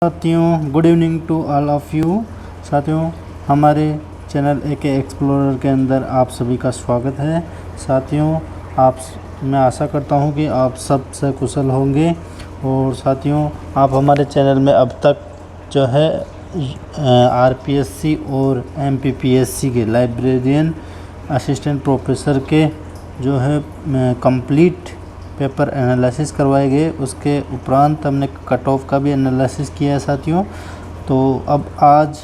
साथियों, good evening to all of you. साथियों, हमारे चैनल एके एक्सप्लोरर के अंदर आप सभी का स्वागत है। साथियों, मैं आशा करता हूं कि आप सब से कुशल होंगे। और साथियों, आप हमारे चैनल में अब तक जो है आरपीएससी और एमपीपीएससी के लाइब्रेरियन असिस्टेंट प्रोफेसर के जो है कंप्लीट पेपर एनालिसिस करवाए गए। उसके उपरांत हमने कट ऑफ का भी एनालिसिस किया है साथियों। तो अब आज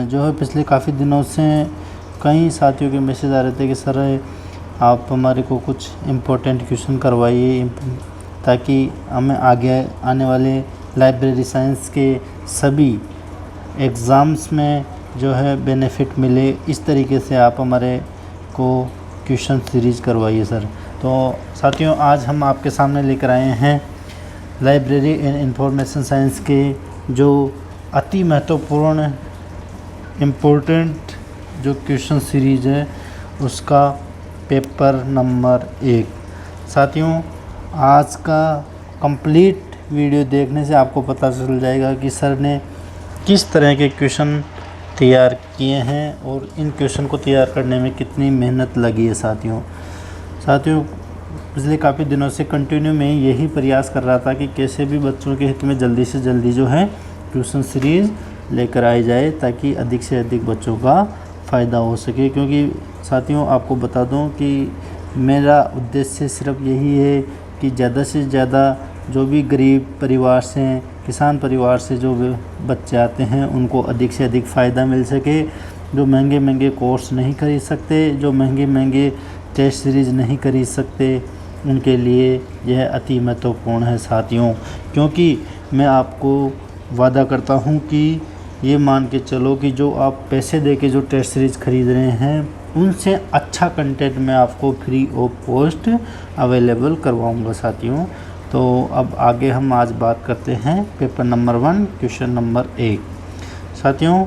जो है पिछले काफ़ी दिनों से कई साथियों के मैसेज आ रहे थे कि सर आप हमारे को कुछ इम्पोर्टेंट क्वेश्चन करवाइए ताकि हमें आगे आने वाले लाइब्रेरी साइंस के सभी एग्ज़ाम्स में जो है बेनिफिट मिले। इस तरीके से आप हमारे को क्वेश्चन सीरीज़ करवाइए सर। तो साथियों, आज हम आपके सामने लेकर आए हैं लाइब्रेरी एंड इंफॉर्मेशन साइंस के जो अति महत्वपूर्ण इम्पोर्टेंट जो क्वेश्चन सीरीज़ है उसका पेपर नंबर 1। साथियों, आज का कंप्लीट वीडियो देखने से आपको पता चल जाएगा कि सर ने किस तरह के क्वेश्चन तैयार किए हैं और इन क्वेश्चन को तैयार करने में कितनी मेहनत लगी है। साथियों, पिछले काफ़ी दिनों से कंटिन्यू में यही प्रयास कर रहा था कि कैसे भी बच्चों के हित में जल्दी से जल्दी जो है ट्यूशन सीरीज़ लेकर आई जाए ताकि अधिक से अधिक बच्चों का फ़ायदा हो सके। क्योंकि साथियों, आपको बता दूं कि मेरा उद्देश्य सिर्फ यही है कि ज़्यादा से ज़्यादा जो भी गरीब परिवार से, किसान परिवार से जो बच्चे आते हैं उनको अधिक से अधिक फ़ायदा मिल सके। जो महंगे महंगे कोर्स नहीं खरीद सकते, जो महंगे महंगे टेस्ट सीरीज़ नहीं खरीद सकते, उनके लिए यह अति महत्वपूर्ण है साथियों। क्योंकि मैं आपको वादा करता हूं कि ये मान के चलो कि जो आप पैसे दे के जो टेस्ट सीरीज़ खरीद रहे हैं उनसे अच्छा कंटेंट मैं आपको फ्री ऑफ कॉस्ट अवेलेबल करवाऊंगा साथियों। तो अब आगे हम आज बात करते हैं पेपर नंबर 1 क्वेश्चन नंबर 1। साथियों,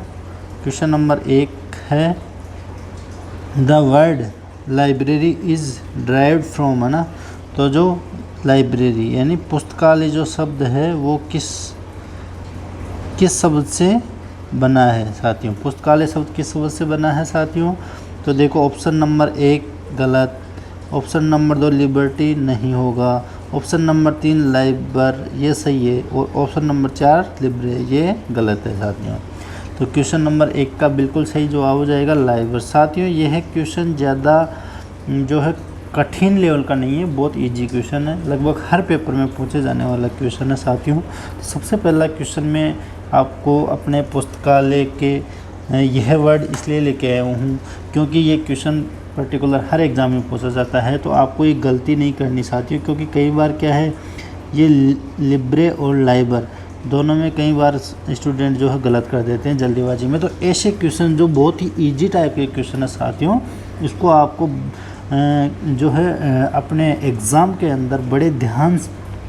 क्वेश्चन नंबर 1 है the word library is derived from, है ना। तो जो लाइब्रेरी यानी पुस्तकालय जो शब्द है वो किस शब्द से बना है साथियों। पुस्तकालय शब्द किस शब्द से बना है साथियों। तो देखो, ऑप्शन नंबर 1 गलत, ऑप्शन नंबर 2 लिबर्टी नहीं होगा, ऑप्शन नंबर 3 लाइबर ये सही है, और ऑप्शन नंबर 4 लिब्रे ये गलत है साथियों। तो क्वेश्चन नंबर 1 का बिल्कुल सही जवाब हो जाएगा लाइबर। साथियों, यह क्वेश्चन ज़्यादा जो है कठिन लेवल का नहीं है, बहुत इजी क्वेश्चन है, लगभग हर पेपर में पूछे जाने वाला क्वेश्चन है साथियों। तो सबसे पहला क्वेश्चन में आपको अपने पुस्तकालय के यह वर्ड इसलिए लेके आया हूँ क्योंकि ये क्वेश्चन पर्टिकुलर हर एग्ज़ाम में पूछा जाता है। तो आपको ये गलती नहीं करनी साथियों, क्योंकि कई बार क्या है ये लिब्रे और लाइबर दोनों में कई बार स्टूडेंट जो है गलत कर देते हैं जल्दीबाजी में। तो ऐसे क्वेश्चन जो बहुत ही इजी टाइप के क्वेश्चन है साथियों, इसको आपको जो है अपने एग्ज़ाम के अंदर बड़े ध्यान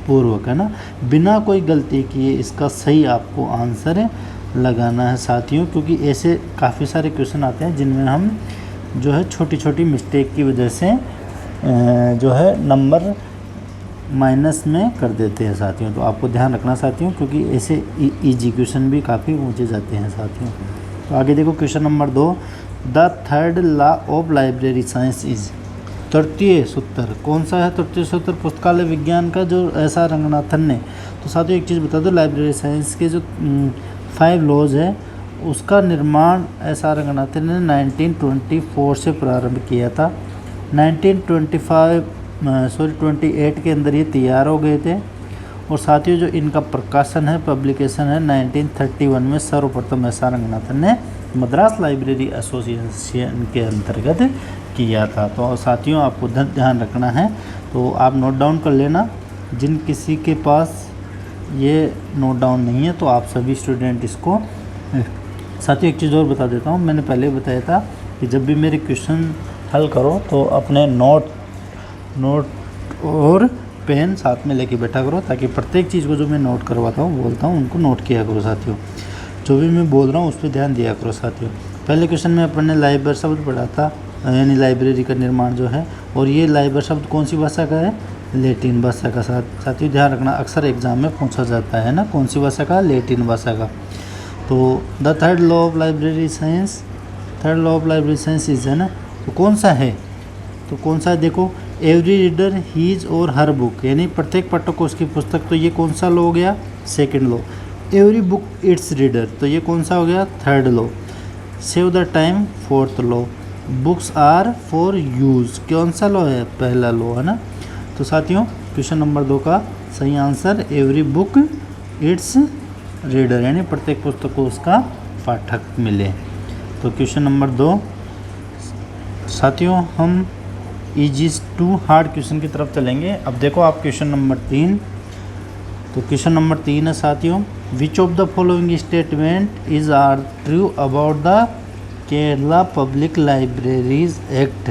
पूर्वक, है ना, बिना कोई गलती किए इसका सही आपको आंसर लगाना है साथियों। क्योंकि ऐसे काफ़ी सारे क्वेश्चन आते हैं जिनमें हम जो है छोटी छोटी मिस्टेक की वजह से जो है नंबर माइनस में कर देते हैं साथियों। तो आपको ध्यान रखना साथियों, क्योंकि ऐसे इजी क्वेश्चन भी काफ़ी पूछे जाते हैं साथियों। तो आगे देखो, question number 2 the third law of library science is. तृतीय सूत्र कौन सा है। तृतीय सूत्र पुस्तकालय विज्ञान का जो एस आर रंगनाथन ने। तो साथियों, एक चीज़ बता दो, लाइब्रेरी साइंस के जो 5 लॉज है उसका निर्माण एस आर रंगनाथन ने 1924 से प्रारंभ किया था। 1928 के अंदर ये तैयार हो गए थे। और साथियों, जो इनका प्रकाशन है, पब्लिकेशन है, 1931 में सर्वप्रथम एस आर रंगनाथन ने मद्रास लाइब्रेरी एसोसिएशन के अंतर्गत किया था। तो साथियों, आपको ध्यान रखना है, तो आप नोट डाउन कर लेना। जिन किसी के पास ये नोट डाउन नहीं है तो आप सभी स्टूडेंट इसको। साथियों, एक चीज़ और बता देता हूँ, मैंने पहले बताया था कि जब भी मेरे क्वेश्चन हल करो तो अपने नोट और पेन साथ में लेके बैठा करो, ताकि प्रत्येक चीज़ को जो मैं नोट करवाता हूँ बोलता हूँ उनको नोट किया करो साथियों। जो भी मैं बोल रहा हूँ उस पर ध्यान दिया करो साथियों। पहले क्वेश्चन में अपन ने लाइब्रेरी शब्द पढ़ा था, यानी लाइब्रेरी का निर्माण जो है, और ये लाइब्रेरी शब्द कौन सी भाषा का है, लैटिन भाषा का। साथियों ध्यान रखना, अक्सर एग्जाम में पूछा जाता है ना, कौन सी भाषा का, लैटिन भाषा का। तो the third law of library science, third law of library science is है ना, तो कौन सा है, तो कौन सा है, देखो एवरी रीडर हीज और हर बुक, यानी प्रत्येक पाठक को उसकी पुस्तक, तो ये कौन सा लॉ हो गया, second law. Every book its reader, तो ये कौन सा हो गया, third law. Save the time, fourth law. Books are for use, कौन सा लॉ है, पहला लॉ है ना। तो साथियों क्वेश्चन नंबर 2 का सही answer every book its reader, यानी प्रत्येक पुस्तक को उसका पाठक मिले। तो क्वेश्चन नंबर 2। साथियों हम इजी टू हार्ड क्वेश्चन की तरफ चलेंगे। अब देखो आप क्वेश्चन नंबर 3, तो क्वेश्चन नंबर 3 है साथियों, which of the following statement is are true about the Kerala public libraries act.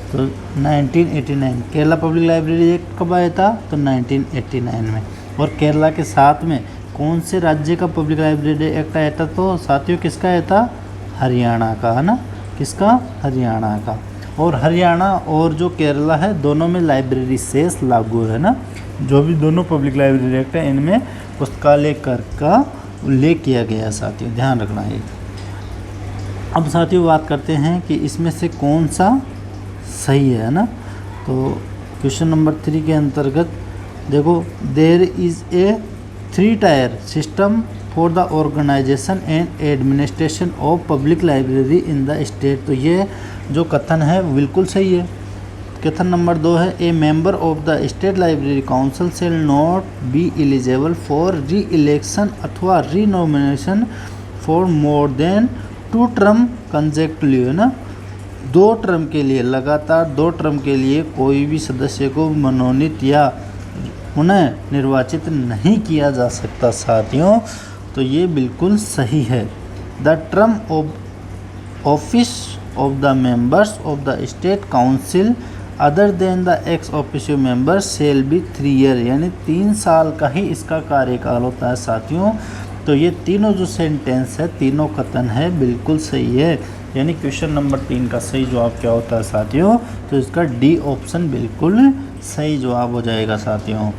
तो 1989, केरला पब्लिक लाइब्रेरी एक्ट कब आया था, तो 1989 में। और केरला के साथ में कौन से राज्य का पब्लिक लाइब्रेरी एक्ट आया था, तो साथियों किसका आया था, हरियाणा का, है ना, किसका, हरियाणा का। और हरियाणा और जो केरला है दोनों में लाइब्रेरी सेस लागू है ना, जो भी दोनों पब्लिक लाइब्रेरी एक्ट है इनमें पुस्तकालय कर का उल्लेख किया गया है साथियों, ध्यान रखना है। अब साथियों बात करते हैं कि इसमें से कौन सा सही है ना। तो क्वेश्चन नंबर 3 के अंतर्गत देखो, there is a 3 tier system for the organization and administration of public library in the state. तो ये जो कथन है बिल्कुल सही है। कथन नंबर 2 है, ए member of the state library council shall not be eligible for री इलेक्शन अथवा री nomination for more than 2 term consecutively, है ना, 2 टर्म के लिए, लगातार 2 टर्म के लिए कोई भी सदस्य को मनोनीत या उन्हें निर्वाचित नहीं किया जा सकता साथियों। तो ये बिल्कुल सही है। The term of office of the members of the state council other than the ex officio member shall be 3 year, यानी 3 साल का ही इसका कार्यकाल होता है साथियों। तो ये तीनों जो सेंटेंस है, तीनों कथन है बिल्कुल सही है, यानी क्वेश्चन नंबर 3 का सही जवाब क्या होता है साथियों, तो इसका डी ऑप्शन बिल्कुल सही जवाब हो जाएगा साथियों।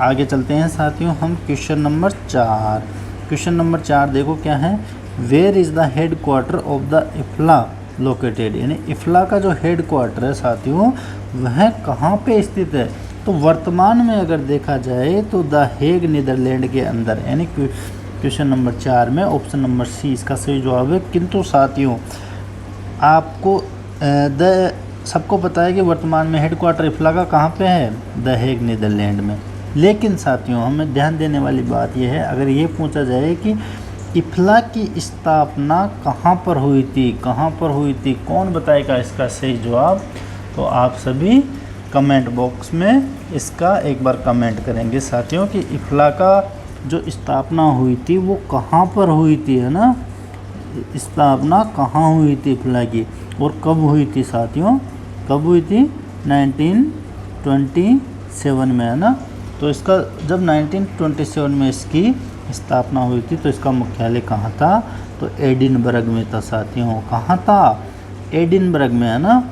आगे चलते हैं साथियों हम क्वेश्चन नंबर 4। क्वेश्चन नंबर 4 देखो क्या है, where is the head quarter of the IFLA located, यानी इफ्ला का जो हेड क्वार्टर है साथियों वह कहाँ पे स्थित है। तो वर्तमान में अगर देखा जाए तो द हेग नीदरलैंड के अंदर, यानी क्वेश्चन नंबर 4 में ऑप्शन नंबर सी इसका सही जवाब है। किंतु साथियों आपको सबको पता है कि वर्तमान में हेड क्वार्टर इफ्ला का कहाँ पे है, द हेग नीदरलैंड में। लेकिन साथियों हमें ध्यान देने वाली बात यह है, अगर ये पूछा जाए कि इफ्ला की स्थापना कहाँ पर हुई थी, कहाँ पर हुई थी, कौन बताएगा इसका सही जवाब, तो आप सभी कमेंट बॉक्स में इसका एक बार कमेंट करेंगे साथियों कि इफ्ला का जो स्थापना हुई थी वो कहाँ पर हुई थी, है ना, स्थापना कहाँ हुई थी इफ्ला की और कब हुई थी साथियों, कब हुई थी, 1927 में, है ना। तो इसका जब 1927 में इसकी स्थापना हुई थी तो इसका मुख्यालय कहाँ था, तो एडिनबर्ग में था साथियों। कहाँ था, एडिनबर्ग में, है ना।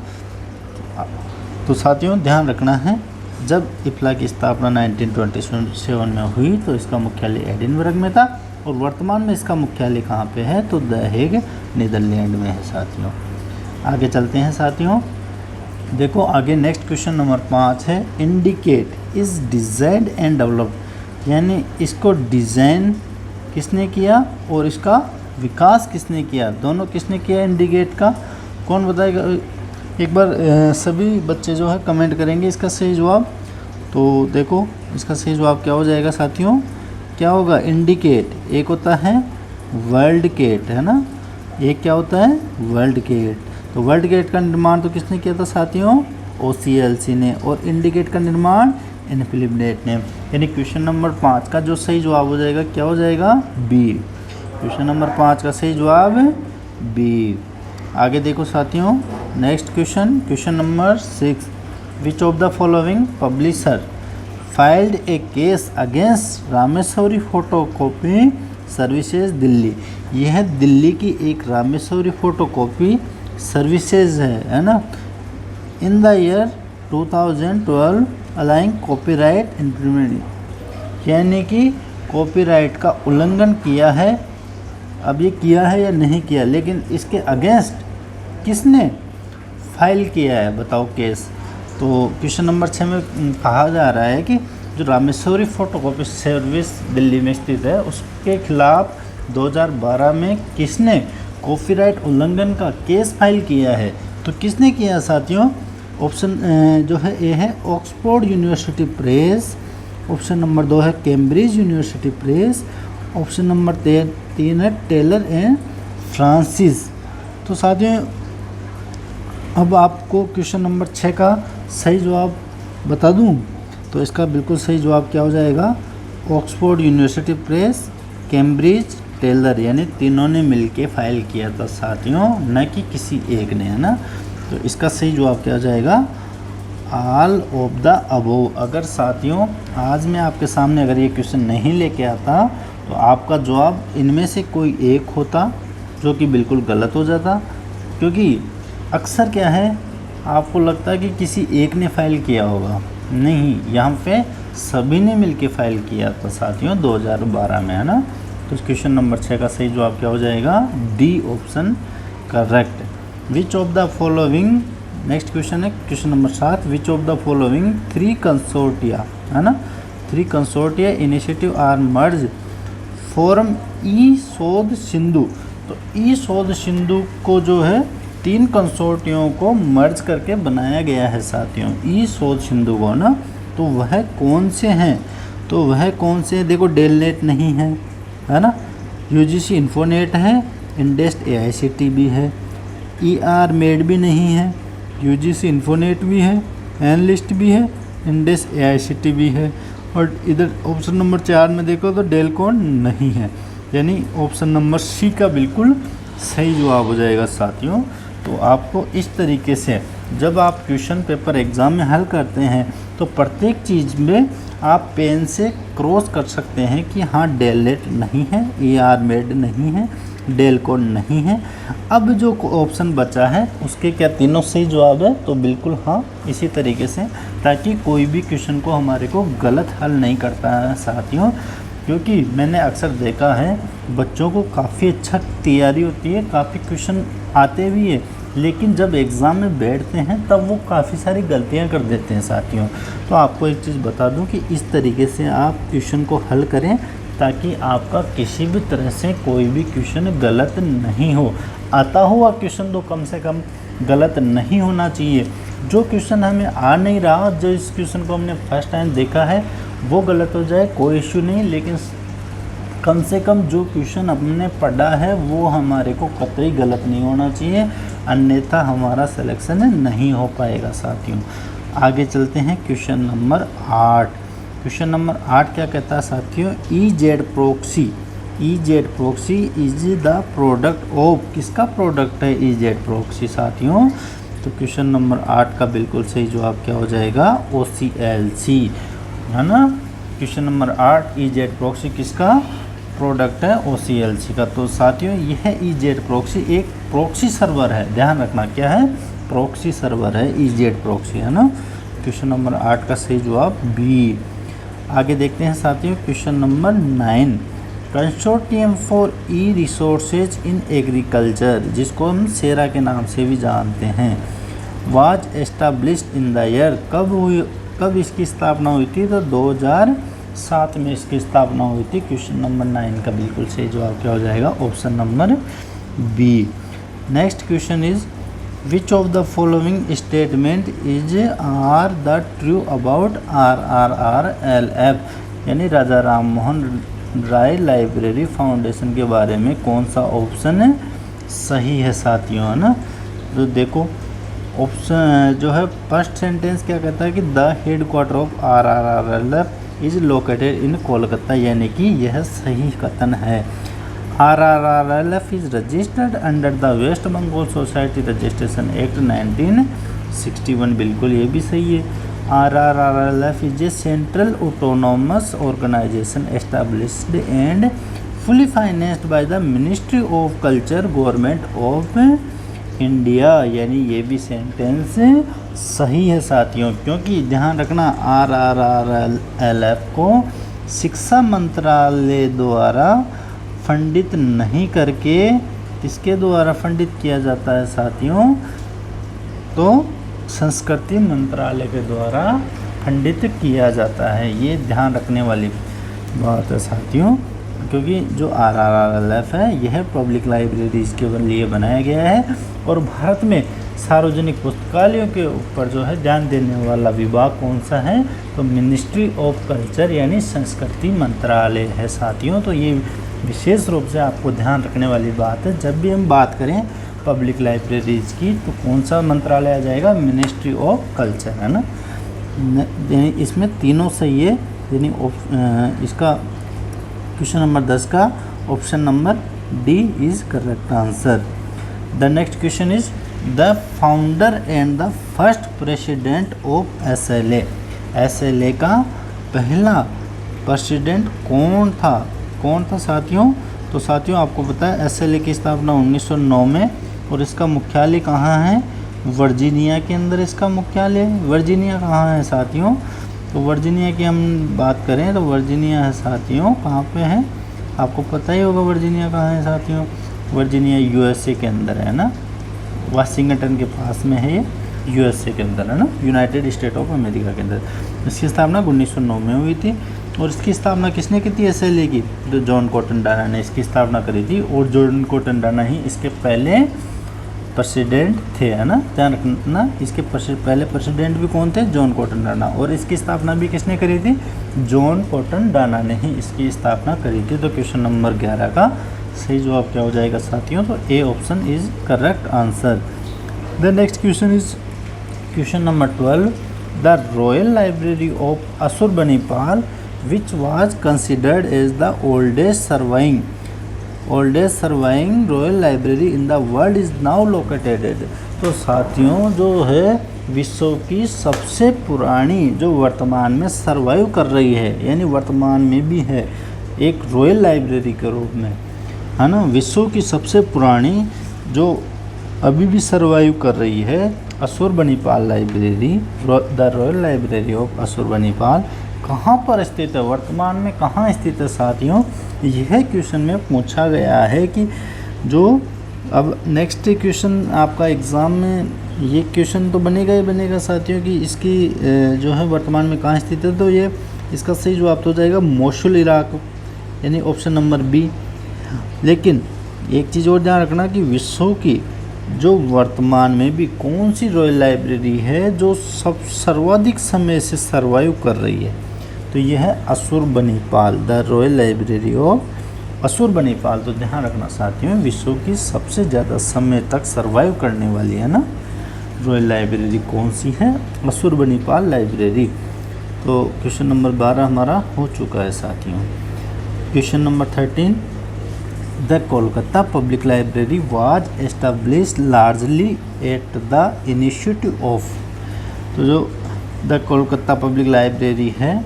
तो साथियों ध्यान रखना है, जब इफ्ला की स्थापना 1927 में हुई तो इसका मुख्यालय एडिनबर्ग में था और वर्तमान में इसका मुख्यालय कहाँ पे है, तो द हेग नीदरलैंड में है साथियों। आगे चलते हैं साथियों, देखो आगे नेक्स्ट क्वेश्चन नंबर 5 है, indicate is design and developed, यानी इसको डिज़ाइन किसने किया और इसका विकास किसने किया, दोनों किसने किया इंडिकेट का, कौन बताएगा। एक बार सभी बच्चे जो है कमेंट करेंगे इसका सही जवाब। तो देखो इसका सही जवाब क्या हो जाएगा साथियों, क्या होगा, इंडिकेट एक होता है वर्ल्ड गेट, है ना, एक क्या होता है वर्ल्ड गेट। तो वर्ल्ड गेट का निर्माण तो किसने किया था साथियों, OCLC ने, और इंडिकेट का निर्माण इनफिलिप ने। यानी क्वेश्चन नंबर 5 का जो सही जवाब हो जाएगा क्या हो जाएगा, बी। क्वेश्चन नंबर 5 का सही जवाब है बी। आगे देखो साथियों next question, question number 6, which of the following publisher filed a case against Rameshwari photocopy services Delhi. यह दिल्ली की एक रामेश्वरी फोटोकॉपी सर्विसेज है ना। In the year 2012 alleging copyright infringement, यानी कि कॉपीराइट का उल्लंघन किया है। अब ये किया है या नहीं किया, लेकिन इसके अगेंस्ट किसने फाइल किया है, बताओ केस। तो क्वेश्चन नंबर 6 में कहा जा रहा है कि जो रामेश्वरी फोटोकॉपी सर्विस दिल्ली में स्थित है, उसके खिलाफ 2012 में किसने कॉपीराइट उल्लंघन का केस फाइल किया है। तो किसने किया साथियों, ऑप्शन जो है ए है Oxford university press, option number 2 है Cambridge university press, option number 3 है टेलर एंड फ्रांसिस। तो साथियों अब आपको क्वेश्चन नंबर 6 का सही जवाब बता दूं, तो इसका बिल्कुल सही जवाब क्या हो जाएगा, Oxford university press, Cambridge, Taylor, यानी तीनों ने मिलके फाइल किया था साथियों, न कि किसी एक ने, है ना। तो इसका सही जवाब क्या हो जाएगा, ऑल ऑफ द अबोव। अगर साथियों आज मैं आपके सामने अगर ये क्वेश्चन नहीं लेके आता तो आपका जवाब इनमें से कोई एक होता, जो कि बिल्कुल गलत हो जाता, क्योंकि अक्सर क्या है आपको लगता है कि किसी एक ने फाइल किया होगा, नहीं, यहाँ पे सभी ने मिलके फाइल किया था साथियों 2012 में, है ना। तो क्वेश्चन नंबर 6 का सही जवाब क्या हो जाएगा, D option correct. Which of the following, next question है question number 7, which of the following 3 consortia, है ना, 3 consortia initiative are merge form e Shodh Sindhu. तो ई शोध सिंधु को जो है 3 कंसोर्टियों को मर्ज करके बनाया गया है साथियों, ई शोध सिंधु को ना। तो वह कौन से हैं, तो वह कौन से हैं, देखो डेलनेट नहीं है ना, यूजीसी इन्फोनेट है, इंडेस्ट एआईसीटी भी है, ईआर मेड भी नहीं है, यूजीसी इन्फोनेट भी है, एनलिस्ट भी है, इंडेस एआईसीटी भी है, और इधर ऑप्शन नंबर 4 में देखो तो डेलकॉन नहीं है, यानी ऑप्शन नंबर सी का बिल्कुल सही जवाब हो जाएगा साथियों। तो आपको इस तरीके से जब आप क्वेश्चन पेपर एग्ज़ाम में हल करते हैं तो प्रत्येक चीज़ में आप पेन से क्रॉस कर सकते हैं कि हाँ डेलनेट नहीं है, ईआर मेड नहीं है, डेलकॉन नहीं है। अब जो ऑप्शन बचा है उसके क्या तीनों सही जवाब है, तो बिल्कुल हाँ इसी तरीके से, ताकि कोई भी क्वेश्चन को हमारे को गलत हल नहीं करता है साथियों। क्योंकि मैंने अक्सर देखा है बच्चों को काफ़ी अच्छा तैयारी होती है, काफ़ी क्वेश्चन आते भी है, लेकिन जब एग्ज़ाम में बैठते हैं तब वो काफ़ी सारी गलतियां कर देते हैं साथियों। तो आपको एक चीज़ बता दूं कि इस तरीके से आप क्वेश्चन को हल करें ताकि आपका किसी भी तरह से कोई भी क्वेश्चन गलत नहीं हो। आता हुआ क्वेश्चन तो कम से कम गलत नहीं होना चाहिए। जो क्वेश्चन हमें आ नहीं रहा, जो इस क्वेश्चन को हमने फर्स्ट टाइम देखा है वो गलत हो जाए कोई इश्यू नहीं, लेकिन कम से कम जो क्वेश्चन हमने पढ़ा है वो हमारे को कतई गलत नहीं होना चाहिए, अन्यथा हमारा सिलेक्शन नहीं हो पाएगा साथियों। आगे चलते हैं क्वेश्चन नंबर 8। क्वेश्चन नंबर 8 क्या कहता है साथियों, EEZ proxy, EEZ proxy is the product of, किसका प्रोडक्ट है ईजेड प्रोक्सी साथियों। तो क्वेश्चन नंबर 8 का बिल्कुल सही जवाब क्या हो जाएगा, OCLC, है ना। क्वेश्चन नंबर 8 ईजेड प्रोक्सी किसका प्रोडक्ट है, OCLC का। तो साथियों यह ईजेड प्रोक्सी एक प्रोक्सी सर्वर है, ध्यान रखना क्या है, प्रोक्सी सर्वर है ईजेड प्रोक्सी, है ना। क्वेश्चन नंबर 8 का सही जवाब बी। आगे देखते हैं साथियों question number 9, consortium for E resources in agriculture, जिसको हम सेरा के नाम से भी जानते हैं, was established in the year, कब इसकी स्थापना हुई थी, तो 2007 में इसकी स्थापना हुई थी। क्वेश्चन नंबर 9 का बिल्कुल सही जवाब क्या हो जाएगा, option number B. Next question is which of the following statement is are the true about RRRLF, यानी राजा राम मोहन राय लाइब्रेरी फाउंडेशन के बारे में कौन सा ऑप्शन सही है साथियों, है ना। तो देखो ऑप्शन जो है फर्स्ट सेंटेंस क्या कहता है कि the head quarter of RRRLF is located in Kolkata, यानी कि यह सही कथन है। RRRLF is registered under the West Bengal society registration act 1961, बिल्कुल ये भी सही है। RRRLF is a central autonomous organization established and fully financed by the ministry of culture, government of India, यानी ये भी सेंटेंस सही है साथियों, क्योंकि ध्यान रखना RRRLF को शिक्षा मंत्रालय द्वारा फंडित नहीं करके किसके द्वारा फंडित किया जाता है साथियों, तो संस्कृति मंत्रालय के द्वारा फंडित किया जाता है। ये ध्यान रखने वाली बात है साथियों, क्योंकि जो RRRLF है यह पब्लिक लाइब्रेरीज के लिए बनाया गया है और भारत में सार्वजनिक पुस्तकालयों के ऊपर जो है ध्यान देने वाला विभाग कौन सा है, तो मिनिस्ट्री ऑफ कल्चर यानी संस्कृति मंत्रालय है साथियों। तो ये विशेष रूप से आपको ध्यान रखने वाली बात है। जब भी हम बात करें पब्लिक लाइब्रेरीज की तो कौन सा मंत्रालय आ जाएगा, मिनिस्ट्री ऑफ कल्चर, है ना। यानी इसमें तीनों सही है, यानी इसका क्वेश्चन नंबर 10 का option number D is correct answer. The next question is the founder and the first president of SLA। SLA का पहला प्रेसिडेंट कौन था साथियों, तो साथियों आपको पता है SLA की स्थापना 1909 में और इसका मुख्यालय कहाँ है, वर्जीनिया के अंदर इसका मुख्यालय। वर्जीनिया कहाँ है साथियों, तो वर्जीनिया की हम बात करें तो वर्जीनिया है साथियों, कहाँ पे है आपको पता ही होगा वर्जीनिया कहाँ है साथियों, वर्जीनिया USA के अंदर है ना, वाशिंगटन के पास में है ये, USA के अंदर है ना, यूनाइटेड स्टेट ऑफ अमेरिका के अंदर। इसकी स्थापना 1909 में हुई थी और इसकी स्थापना किसने की थी, SLA की, तो जॉन कॉटन डाना ने इसकी स्थापना करी थी और जॉन कॉटन डाना ही इसके पहले प्रेसिडेंट थे, है ना, ध्यान रखना। इसके पहले प्रेसिडेंट भी कौन थे, जॉन कॉटन डाना, और इसकी स्थापना भी किसने करी थी, जॉन कॉटन डाना ने ही इसकी स्थापना करी थी। तो क्वेश्चन नंबर 11 का सही जवाब क्या हो जाएगा साथियों, तो A option is correct answer. The next question is question number 12। The royal library of Ashurbanipal which was considered as the oldest surviving royal library in the world is now located. तो साथियों जो है विश्व की सबसे पुरानी जो वर्तमान में सर्वाइव कर रही है, यानी वर्तमान में भी है एक रॉयल लाइब्रेरी के रूप में, है ना, विश्व की सबसे पुरानी जो अभी भी सर्वाइव कर रही है Ashurbanipal library, the royal library of Ashurbanipal कहाँ पर स्थित है, वर्तमान में कहाँ स्थित है साथियों, यह क्वेश्चन में पूछा गया है। कि जो अब नेक्स्ट क्वेश्चन आपका एग्ज़ाम में ये क्वेश्चन तो बनेगा ही बनेगा साथियों कि इसकी जो है वर्तमान में कहाँ स्थित है, तो ये इसका सही जवाब तो हो जाएगा मोसुल इराक, यानी ऑप्शन नंबर बी। लेकिन एक चीज़ और ध्यान रखना कि विश्व की जो वर्तमान में भी कौन सी रॉयल लाइब्रेरी है जो सर्वाधिक समय से सर्वाइव कर रही है, तो यह है असुरबनीपाल, द रॉयल लाइब्रेरी ऑफ असुरबनीपाल। तो ध्यान रखना साथियों विश्व की सबसे ज़्यादा समय तक सर्वाइव करने वाली है ना रॉयल लाइब्रेरी कौन सी है, असुरबनीपाल लाइब्रेरी। तो क्वेश्चन नंबर 12 हमारा हो चुका है साथियों। Question number 13। The Kolkata public library was established largely at the initiative of. तो जो द कोलकाता पब्लिक लाइब्रेरी है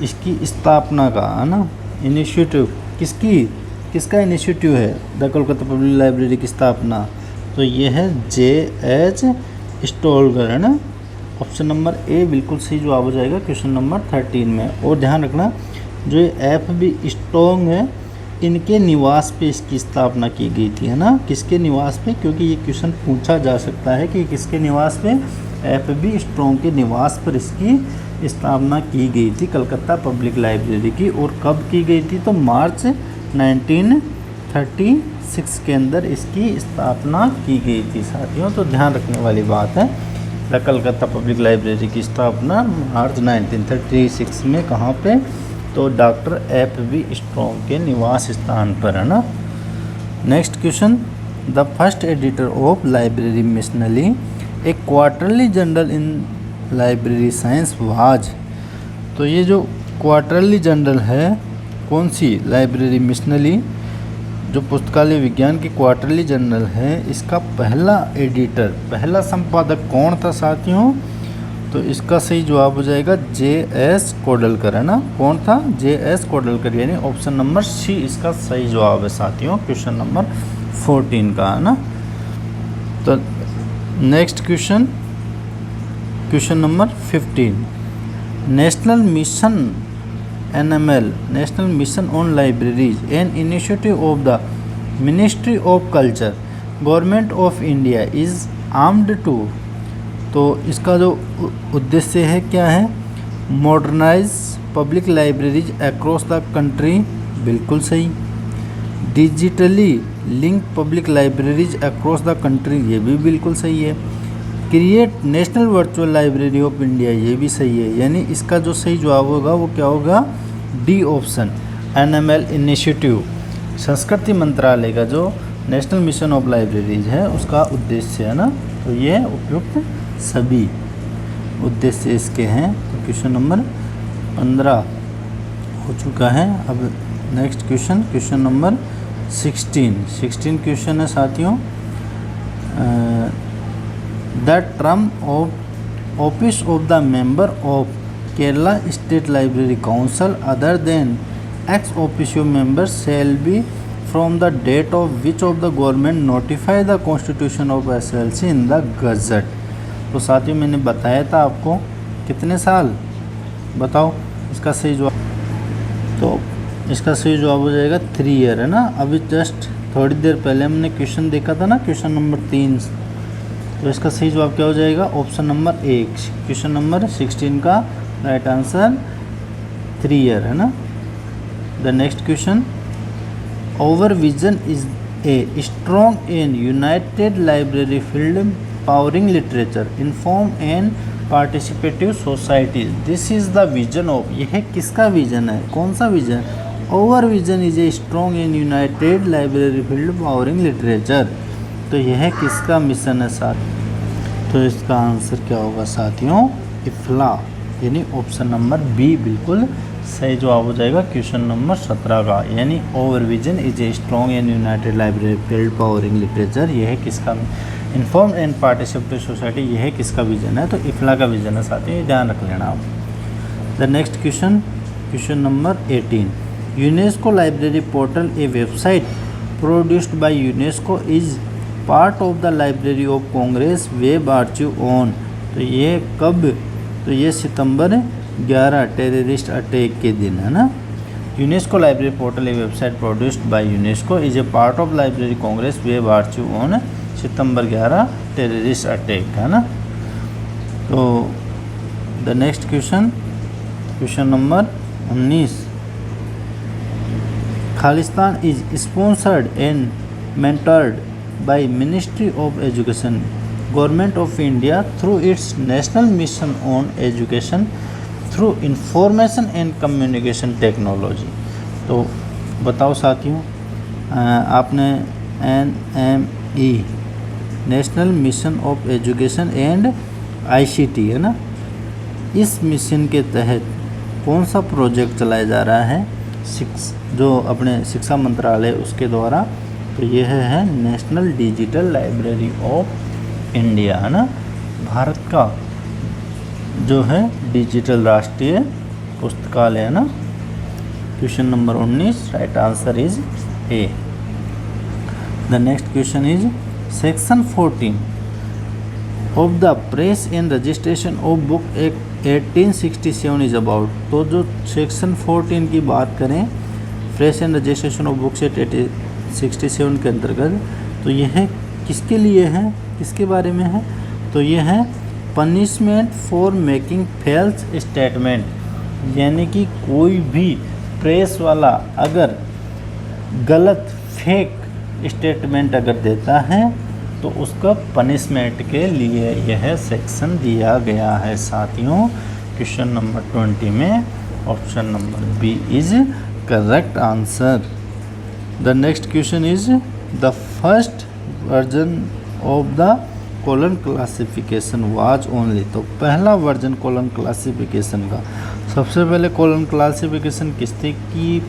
इसकी स्थापना का, है ना, इनिशिएटिव किसका इनिशिएटिव है द कोलकाता पब्लिक लाइब्रेरी की स्थापना, तो ये है J.H. स्टोलगर, है ना, ऑप्शन नंबर ए बिल्कुल सही जवाब हो जाएगा क्वेश्चन नंबर 13 में। और ध्यान रखना जो ये F.B. स्टोंग है इनके निवास पे इसकी स्थापना की गई थी, है ना, किसके निवास पे, क्योंकि ये क्वेश्चन पूछा जा सकता है कि किसके निवास पे, F.B. स्टोंग के निवास पर इसकी स्थापना की गई थी कलकत्ता पब्लिक लाइब्रेरी की। और कब की गई थी, तो मार्च 1936 के अंदर इसकी स्थापना की गई थी साथियों। तो ध्यान रखने वाली बात है द कलकत्ता पब्लिक लाइब्रेरी की स्थापना मार्च 1936 में कहाँ पे, तो डॉक्टर F.B. स्टोंग के निवास स्थान पर, है ना। Next question. The first editor of library missionary A quarterly journal in library science was. तो ये जो क्वार्टरली जर्नल है कौन सी, लाइब्रेरी मिशनरी जो पुस्तकालय विज्ञान की क्वार्टरली जर्नल है, इसका पहला एडिटर, पहला संपादक कौन था साथियों, तो इसका सही जवाब हो जाएगा J.S. कोडलकर, है ना, कौन था, J.S. कोडलकर, यानी ऑप्शन नंबर सी इसका सही जवाब है साथियों क्वेश्चन नंबर 14 का, है ना। तो next question, question number 15, national mission NML, national mission on libraries an initiative of the ministry of culture government of India is armed to. तो इसका जो उद्देश्य है क्या है, modernize public libraries across the country, बिल्कुल सही। Digitally link public libraries across the country, ये भी बिल्कुल सही है। Create national virtual library of India, ये भी सही है। यानी इसका जो सही जवाब होगा वो क्या होगा, डी ऑप्शन, NML इनिशिएटिव, संस्कृति मंत्रालय का जो नेशनल मिशन ऑफ लाइब्रेरीज है उसका उद्देश्य है ना। तो ये उपयुक्त सभी उद्देश्य इसके हैं। तो क्वेश्चन नंबर 15 हो चुका है। अब next question, question number 16 question है साथियों। The term of office of the member of Kerala state library council other than ex officio member shall be from the date of which of the government notify the constitution of SLC in the gazette. तो साथियों मैंने बताया था आपको, कितने साल बताओ इसका सही जवाब। तो इसका सही जवाब हो जाएगा 3 ईयर, है ना। अभी जस्ट थोड़ी देर पहले हमने क्वेश्चन देखा था ना, क्वेश्चन नंबर 3। तो इसका सही जवाब क्या हो जाएगा, ऑप्शन नंबर 1, क्वेश्चन नंबर 16 का राइट आंसर 3 ईयर, है ना। The next question, our vision is a strong and united library field powering literature inform and participative society, this is the vision of, यह किसका विजन है, कौन सा vision. Our vision is a strong and united library field powering literature, तो यह किसका mission है साथ। तो इसका आंसर क्या होगा साथियों, इफ्ला, यानी ऑप्शन नंबर बी बिल्कुल सही जवाब हो जाएगा क्वेश्चन नंबर 17 का। यानी over vision is a strong and united library field powering literature, यह किसका, इन्फॉर्म एंड पार्टिसिपेटिव सोसाइटी, यह किसका विजन है। तो इफ्ला का विजन है साथियों, ध्यान रख लेना आप। The next question, question number 18, UNESCO library portal A website produced by UNESCO is part of the library of Congress web archive on. तो ये कब, तो ये सितंबर 11 टेररिस्ट अटैक के दिन, है ना। UNESCO library portal A website produced by UNESCO is a part of library Congress web archive on September 11 terrorist attack, है ना। तो the next question, question number 19, Khalistan is sponsored and mentored by ministry of education government of India through it's national mission on education through information and communication technology. तो बताओ साथियों, आपने NME national mission of education and ICT, है ना, इस mission के तहत कौन सा प्रोजेक्ट चलाया जा रहा है, जो अपने शिक्षा मंत्रालय उसके द्वारा। तो यह है national digital library of India, है ना, भारत का जो है डिजिटल राष्ट्रीय पुस्तकालय, है ना। Question number 19, right answer is A। The next question is section 14 of the press and registration of book act 1867 is about. तो जो सेक्शन 14 की बात करें press and registration of books act 1867 के अंतर्गत, तो यह किसके लिए है, किसके बारे में है। तो यह है punishment for making false statement, यानी कि कोई भी प्रेस वाला अगर गलत फेक स्टेटमेंट अगर देता है तो उसका पनिशमेंट के लिए यह सेक्शन दिया गया है साथियों। क्वेश्चन नंबर 20 में option number B is correct answer. The next question is the first version of the colon classification was only. तो पहला वर्जन कॉलन क्लासिफिकेशन का, सबसे पहले कॉलन क्लासिफिकेशन किसकी की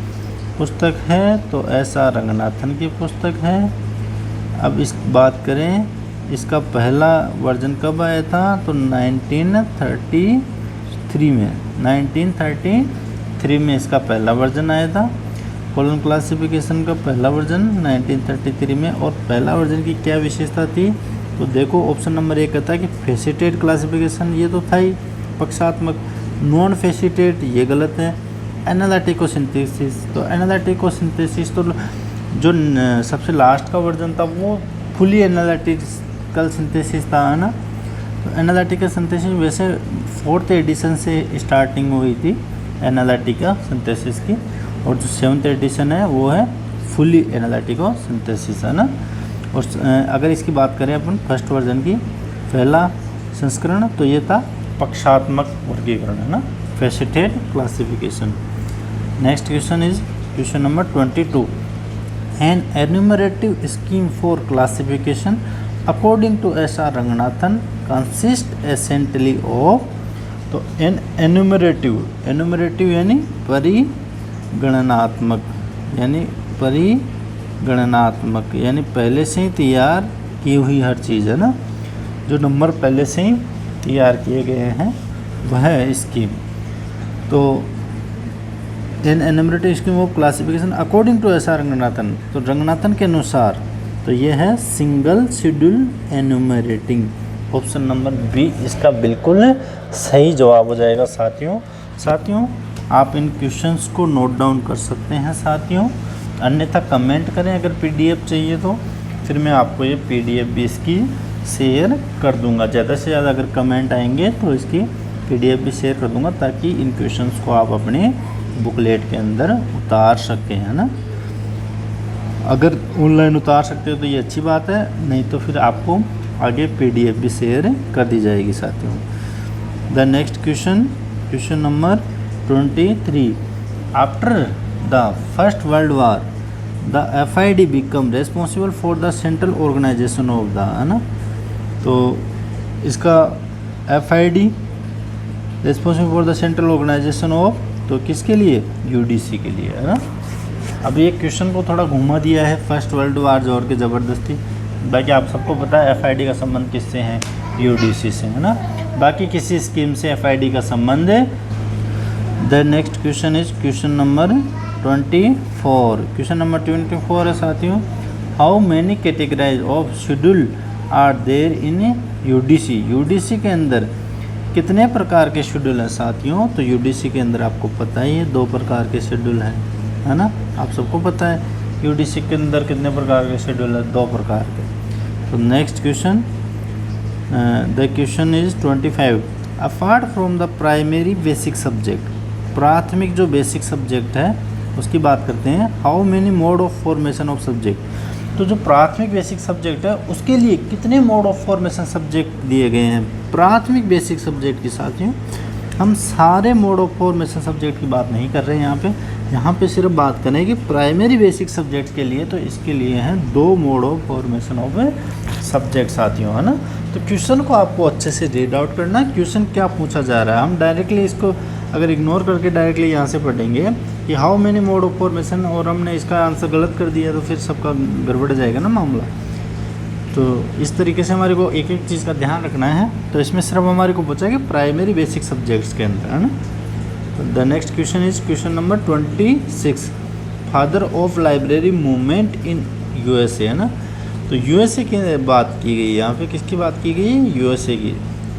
पुस्तक है, तो SR रंगनाथन की पुस्तक है। अब इस बात करें इसका पहला वर्जन कब आया था, तो 1933 में, 1933 में इसका पहला वर्जन आया था। कॉलन क्लासिफिकेशन का पहला वर्जन 1933 में, और पहला वर्जन की क्या विशेषता थी तो देखो ऑप्शन नंबर 1 कहता है कि फेसिटेट क्लासिफिकेशन, ये तो था ही पक्षात्मक। नॉन फेसिटेट ये गलत है। एनालिटिको-सिंथेसिस, तो एनालिटिको-सिंथेसिस तो जो सबसे लास्ट का वर्जन था वो फुली एनालिटिकल सिंथेसिस था, है ना। तो एनालिटिकल सिंथेसिस वैसे 4th एडिशन से स्टार्टिंग हुई थी एनालिटिकल सिंथेसिस की, और जो 7th एडिशन है वो है फुली एनालिटिकल सिंथेसिस, है ना। और अगर इसकी बात करें अपन फर्स्ट वर्जन की, पहला संस्करण, तो ये था पक्षात्मक वर्गीकरण, है ना, faceted classification. Next question is question number 22। An enumerative scheme for classification according to S R. Ranganathan consist essentially of, तो एन एन्यूमरेटिव यानी परिगणनात्मक, यानी पहले से ही तैयार की हुई हर चीज़, है ना, जो नंबर पहले से ही तैयार किए गए हैं वह है स्कीम। तो an enumerative scheme of classification according to S R. Ranganathan, तो रंगनाथन के अनुसार तो ये है single schedule enumerating. Option number B इसका बिल्कुल सही जवाब हो जाएगा साथियों आप इन क्वेश्चंस को नोट डाउन कर सकते हैं साथियों, अन्यथा कमेंट करें अगर पीडीएफ चाहिए तो, फिर मैं आपको ये पीडीएफ भी इसकी शेयर कर दूंगा। ज़्यादा से ज़्यादा अगर कमेंट आएंगे तो इसकी पीडीएफ भी शेयर कर दूंगा, ताकि इन क्वेश्चंस को आप अपने बुकलेट के अंदर उतार सकें, है ना। अगर ऑनलाइन उतार सकते हो तो ये अच्छी बात है, नहीं तो फिर आपको आगे पीडीएफ भी शेयर कर दी जाएगी साथियों। The next question number 23। After the first world war the FID become responsible for the central organization of the, है ना। तो इसका FID responsible for the central organization of, तो किसके लिए, UDC के लिए, है ना। अब ये क्वेश्चन को थोड़ा घुमा दिया है फर्स्ट वर्ल्ड वार जोर के ज़बरदस्ती, बाकी आप सबको पता है FID का संबंध किससे है, UDC से, है ना। बाकी किसी स्कीम से FID का संबंध है। The next question is question number 24। Question number 24 है साथियों, how many categories of schedule are there in UDC के अंदर कितने प्रकार के शेड्यूल हैं साथियों। तो UDC के अंदर आपको पता ही है 2 प्रकार के शेड्यूल हैं, है ना, आप सबको पता है UDC के अंदर कितने प्रकार के शेड्यूल है, 2 प्रकार के। तो next question, the question is 25। Apart from the primary basic subject, प्राथमिक जो बेसिक सब्जेक्ट है उसकी बात करते हैं, how many mode of formation of subject. तो जो प्राथमिक बेसिक सब्जेक्ट है उसके लिए कितने मोड ऑफ फॉर्मेशन सब्जेक्ट दिए गए हैं प्राथमिक बेसिक सब्जेक्ट के साथियों। हम सारे मोड ऑफ फॉर्मेशन सब्जेक्ट की बात नहीं कर रहे हैं यहाँ पे सिर्फ बात करें कि प्राइमरी बेसिक सब्जेक्ट के लिए, तो इसके लिए हैं 2 mode of formation of subject साथियों, है ना। तो क्वेश्चन को आपको अच्छे से रीड आउट करना, क्वेश्चन क्या पूछा जा रहा है। हम डायरेक्टली इसको अगर इग्नोर करके डायरेक्टली यहाँ से पढ़ेंगे कि how many mode of formation, और हमने इसका आंसर गलत कर दिया तो फिर सबका गड़बड़ जाएगा ना मामला। तो इस तरीके से हमारे को एक एक चीज़ का ध्यान रखना है। तो इसमें सिर्फ हमारे को पूछा कि प्राइमरी बेसिक सब्जेक्ट्स के अंदर, है ना। The next question is question number 26। Father of library movement in USA, है ना। तो USA की बात की गई, यहाँ पे किसकी बात की गई, USA की।